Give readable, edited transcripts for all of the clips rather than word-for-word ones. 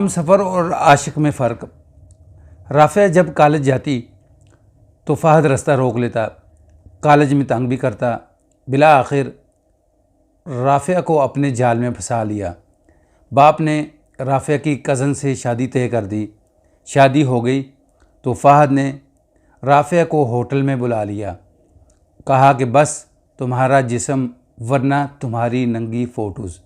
हम सफ़र और आशिक में फ़र्क। राफ़िया जब कॉलेज जाती तो फ़हद रास्ता रोक लेता, कॉलेज में तंग भी करता। बिला आखिर राफ़िया को अपने जाल में फंसा लिया। बाप ने राफ़िया की कज़न से शादी तय कर दी। शादी हो गई तो फ़हद ने राफ़िया को होटल में बुला लिया। कहा कि बस तुम्हारा जिस्म वरना तुम्हारी नंगी फ़ोटोज़।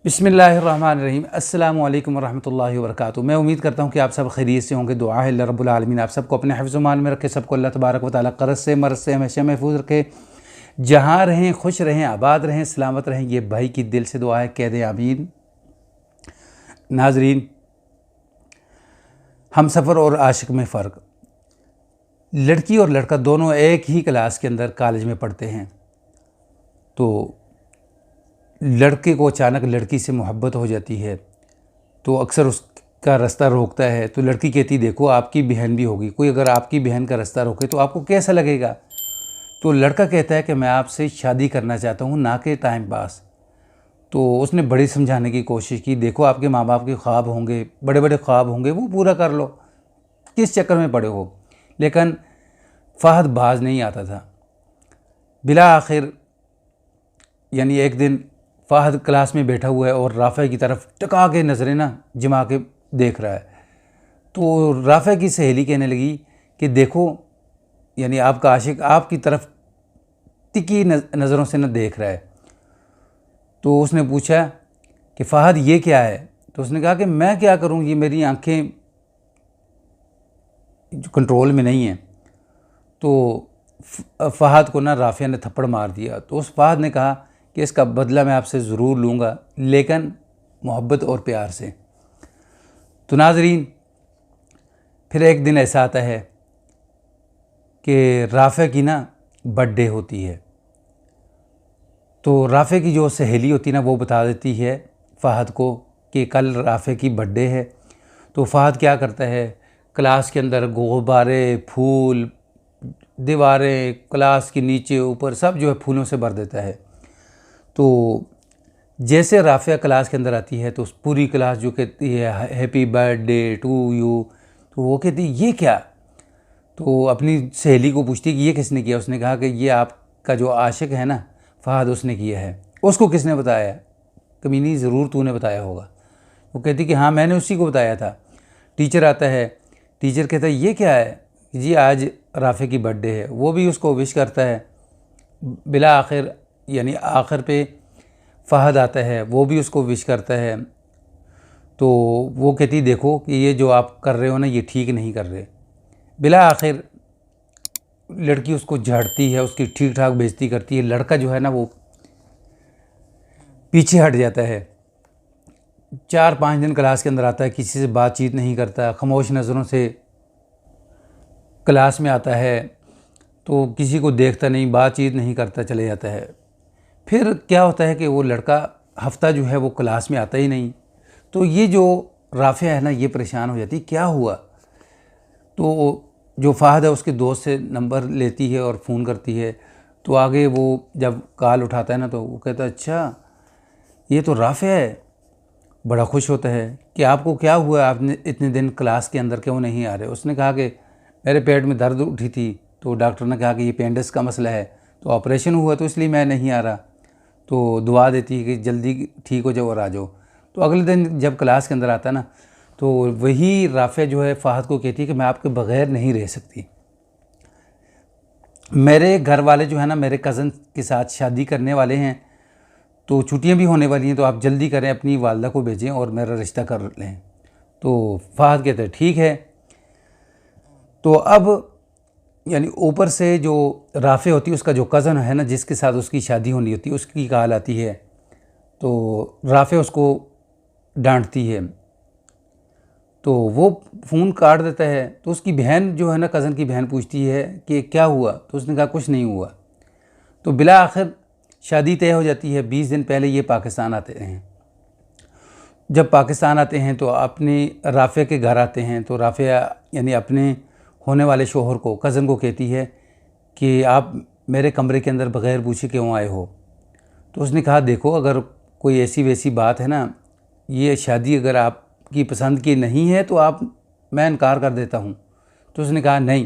बिस्मिल्लाहिर्रहमानिर्रहीम। अस्सलामु अलैकुम वरहमतुल्लाहि वबरकातुहू। मैं उम्मीद करता हूँ कि आप सब खैरियत से होंगे। दुआ है अल्लाह रब्बुल आलमीन आप सबको अपने हिफ्ज़ मान में रखे, सबको अल्लाह तबारक व तआला क़र्ज़ से मर्ज़ से हमेशा महफूज रखे। जहाँ रहें खुश रहें, आबाद रहें, सलामत रहें, ये भाई की दिल से दुआ है, कह दें आमीन। नाज़रीन, हम सफ़र और आशिक में फ़र्क। लड़की और लड़का दोनों एक ही क्लास के अंदर कॉलेज में पढ़ते हैं, तो लड़के को अचानक लड़की से मोहब्बत हो जाती है तो अक्सर उसका रास्ता रोकता है। तो लड़की कहती देखो आपकी बहन भी होगी, कोई अगर आपकी बहन का रास्ता रोके तो आपको कैसा लगेगा। तो लड़का कहता है कि मैं आपसे शादी करना चाहता हूँ, ना कि टाइम पास। तो उसने बड़ी समझाने की कोशिश की, देखो आपके माँ बाप के ख्वाब होंगे, बड़े बड़े ख्वाब होंगे, वो पूरा कर लो, किस चक्कर में पड़े हो। लेकिन फ़हद बाज नहीं आता था। बिला आखिर यानी एक दिन फ़हद क्लास में बैठा हुआ है और राफ़िया की तरफ टका के नज़रें जमा के देख रहा है। तो राफ़िया की सहेली कहने लगी कि देखो यानी आपका आशिक आपकी तरफ तिकी नज़रों से देख रहा है। तो उसने पूछा कि फ़हद ये क्या है। तो उसने कहा कि मैं क्या करूं, ये मेरी आंखें कंट्रोल में नहीं हैं। तो फ़हद को राफ़िया ने थप्पड़ मार दिया। तो उस फ़हद ने कहा कि इसका बदला मैं आपसे ज़रूर लूँगा, लेकिन मोहब्बत और प्यार से। तो नाज़रीन, फिर एक दिन ऐसा आता है कि राफ़िया की बर्थडे होती है। तो राफ़िया की जो सहेली होती वो बता देती है फ़हद को कि कल राफ़िया की बर्थडे है। तो फ़हद क्या करता है, क्लास के अंदर गुब्बारे, फूल, दीवारें, क्लास के नीचे ऊपर सब जो है फूलों से भर देता है। तो जैसे राफ़िया क्लास के अंदर आती है तो पूरी क्लास जो कहती है हैप्पी बर्थडे टू यू, तो वो कहती है ये क्या। तो अपनी सहेली को पूछती है कि ये किसने किया। उसने कहा कि ये आपका जो आशिक है फ़हद, उसने किया है। उसको किसने बताया। कमीनी ज़रूर तूने बताया होगा। वो कहती कि हाँ मैंने उसी को बताया था। टीचर आता है, टीचर कहता है ये क्या है, जी आज राफ़िया की बर्थडे है। वो भी उसको विश करता है। बिला आखिर यानी आखिर पे फ़हद आता है, वो भी उसको विश करता है। तो वो कहती देखो कि ये जो आप कर रहे हो ये ठीक नहीं कर रहे। बिला आखिर लड़की उसको झाड़ती है, उसकी ठीक ठाक बेइज्जती करती है। लड़का जो है वो पीछे हट जाता है। 4-5 दिन क्लास के अंदर आता है, किसी से बातचीत नहीं करता, खामोश नज़रों से क्लास में आता है, तो किसी को देखता नहीं, बातचीत नहीं करता, चले जाता है। फिर क्या होता है कि वो लड़का हफ्ता जो है वो क्लास में आता ही नहीं। तो ये जो राफ़िया है ये परेशान हो जाती, क्या हुआ। तो जो फ़हद है उसके दोस्त से नंबर लेती है और फ़ोन करती है। तो आगे वो जब कॉल उठाता है तो वो कहता है अच्छा ये तो राफ़िया है। बड़ा खुश होता है कि आपको क्या हुआ, आपने इतने दिन क्लास के अंदर क्यों नहीं आ रहे। उसने कहा कि मेरे पेट में दर्द उठी थी, तो डॉक्टर ने कहा कि ये अपेंडिक्स का मसला है, तो ऑपरेशन हुआ, तो इसलिए मैं नहीं आ रहा। तो दुआ देती है कि जल्दी ठीक हो जाओ और आ जाओ। तो अगले दिन जब क्लास के अंदर आता तो वही राफ़िया जो है फ़हद को कहती है कि मैं आपके बग़ैर नहीं रह सकती। मेरे घर वाले जो है मेरे कज़न के साथ शादी करने वाले हैं, तो छुट्टियां भी होने वाली हैं, तो आप जल्दी करें, अपनी वालदा को भेजें और मेरा रिश्ता कर लें। तो फ़हद कहते हैं ठीक है। तो अब यानी ऊपर से जो राफ़िया होती है उसका जो कज़न है जिसके साथ उसकी शादी होनी होती है, उसकी कॉल आती है। तो राफ़िया उसको डांटती है, तो वो फ़ोन काट देता है। तो उसकी बहन जो है कज़न की बहन पूछती है कि क्या हुआ। तो उसने कहा कुछ नहीं हुआ। तो बिला आखिर शादी तय हो जाती है। 20 दिन पहले ये पाकिस्तान आते हैं। जब पाकिस्तान आते हैं तो अपने राफ़िया के घर आते हैं। तो राफ़िया यानी अपने होने वाले शोहर को, कज़न को कहती है कि आप मेरे कमरे के अंदर बग़ैर पूछे क्यों आए हो। तो उसने कहा देखो अगर कोई ऐसी वैसी बात है ये शादी अगर आप आपकी पसंद की नहीं है तो मैं इनकार कर देता हूँ। तो उसने कहा नहीं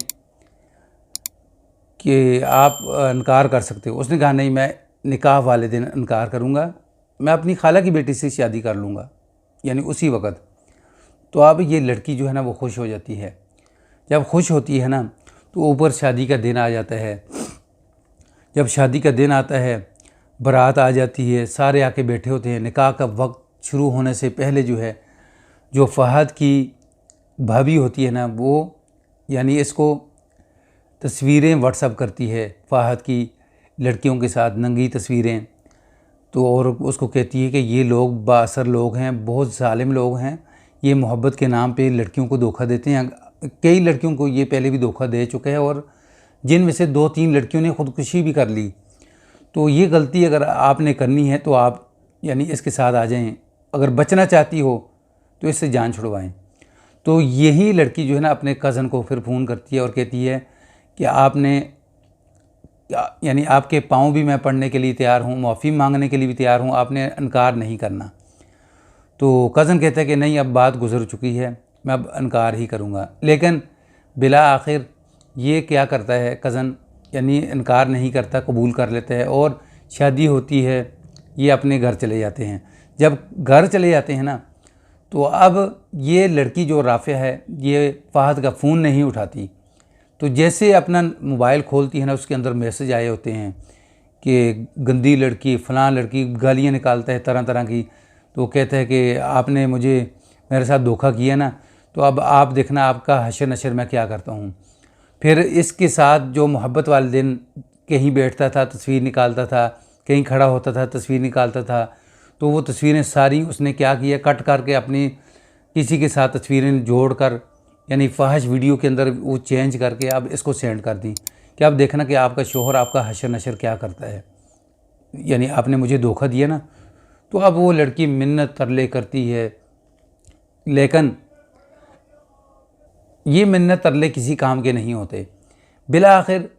कि आप इनकार कर सकते हो। उसने कहा नहीं, मैं निकाह वाले दिन इनकार करूँगा, मैं अपनी खाला की बेटी से शादी कर लूँगा, यानी उसी वक़्त। तो अब ये लड़की जो है ना वो खुश हो जाती है। जब खुश होती है ना तो ऊपर शादी का दिन आ जाता है। जब शादी का दिन आता है, बारात आ जाती है, सारे आके बैठे होते हैं। निकाह का वक्त शुरू होने से पहले जो है, जो फ़हद की भाभी होती है ना, वो यानी इसको तस्वीरें व्हाट्सअप करती है फ़हद की लड़कियों के साथ, नंगी तस्वीरें। तो और उसको कहती है कि ये लोग बाअसर लोग हैं, बहुत ज़ालिम लोग हैं, ये मोहब्बत के नाम पे लड़कियों को धोखा देते हैं। कई लड़कियों को ये पहले भी धोखा दे चुके हैं और जिनमें से 2-3 लड़कियों ने ख़ुदकुशी भी कर ली। तो ये गलती अगर आपने करनी है तो आप यानी इसके साथ आ जाएं। अगर बचना चाहती हो तो इससे जान छुड़वाएं। तो यही लड़की जो है ना अपने कज़न को फिर फ़ोन करती है और कहती है कि आपने यानी आपके पाँव भी मैं पढ़ने के लिए तैयार हूँ, माफ़ी मांगने के लिए भी तैयार हूँ, आपने इनकार नहीं करना। तो कज़न कहता है कि नहीं, अब बात गुजर चुकी है, मैं अब इनकार ही करूँगा। लेकिन बिला आखिर ये क्या करता है कज़न, यानी इनकार नहीं करता, कबूल कर लेता है और शादी होती है। ये अपने घर चले जाते हैं। जब घर चले जाते हैं ना तो अब ये लड़की जो राफ़िया है, ये फ़हद का फ़ोन नहीं उठाती। तो जैसे अपना मोबाइल खोलती है ना, उसके अंदर मैसेज आए होते हैं कि गंदी लड़की, फ़लाँ लड़की, गालियाँ निकालता है तरह तरह की। तो कहता है कि आपने मेरे साथ धोखा किया ना, तो अब आप देखना आपका हशर नशर मैं क्या करता हूँ। फिर इसके साथ जो मोहब्बत वाले दिन कहीं बैठता था, तस्वीर निकालता था, कहीं खड़ा होता था, तस्वीर निकालता था। तो वो तस्वीरें सारी उसने क्या किया, कट करके अपनी किसी के साथ तस्वीरें जोड़कर, यानी फ़ाहिश वीडियो के अंदर वो चेंज करके अब इसको सेंड कर दी कि अब देखना कि आपका शोहर आपका हशर नशर क्या करता है, यानी आपने मुझे धोखा दिया ना। तो अब वो लड़की मिन्नत तरले करती है, लेकिन ये मिन्नत तरले किसी काम के नहीं होते। बिला आखिर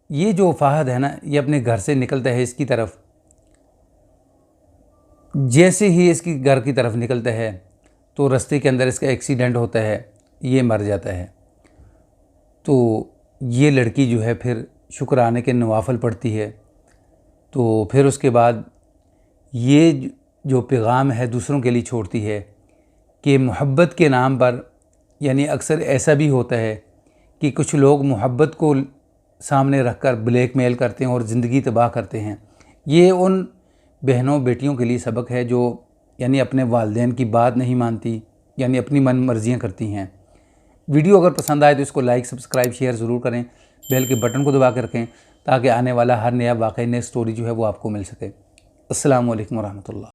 ये जो फ़हद है ना, ये अपने घर से निकलता है इसकी तरफ। जैसे ही इसकी घर की तरफ निकलता है तो रास्ते के अंदर इसका एक्सीडेंट होता है, ये मर जाता है। तो ये लड़की जो है फिर शुक्राने के नवाफिल पढ़ती है। तो फिर उसके बाद ये जो पैगाम है दूसरों के लिए छोड़ती है कि मोहब्बत के नाम पर, यानी अक्सर ऐसा भी होता है कि कुछ लोग मोहब्बत को सामने रखकर ब्लैकमेल करते हैं और ज़िंदगी तबाह करते हैं। ये उन बहनों बेटियों के लिए सबक है जो यानी अपने वालिदैन की बात नहीं मानती, यानी अपनी मन मर्जियाँ करती हैं। वीडियो अगर पसंद आए तो इसको लाइक, सब्सक्राइब, शेयर ज़रूर करें। बेल के बटन को दबा कर रखें ताकि आने वाला हर नया वाक़ई, नई स्टोरी जो है वो आपको मिल सके। अस्सलामु अलैकुम वरहमतुल्लाह।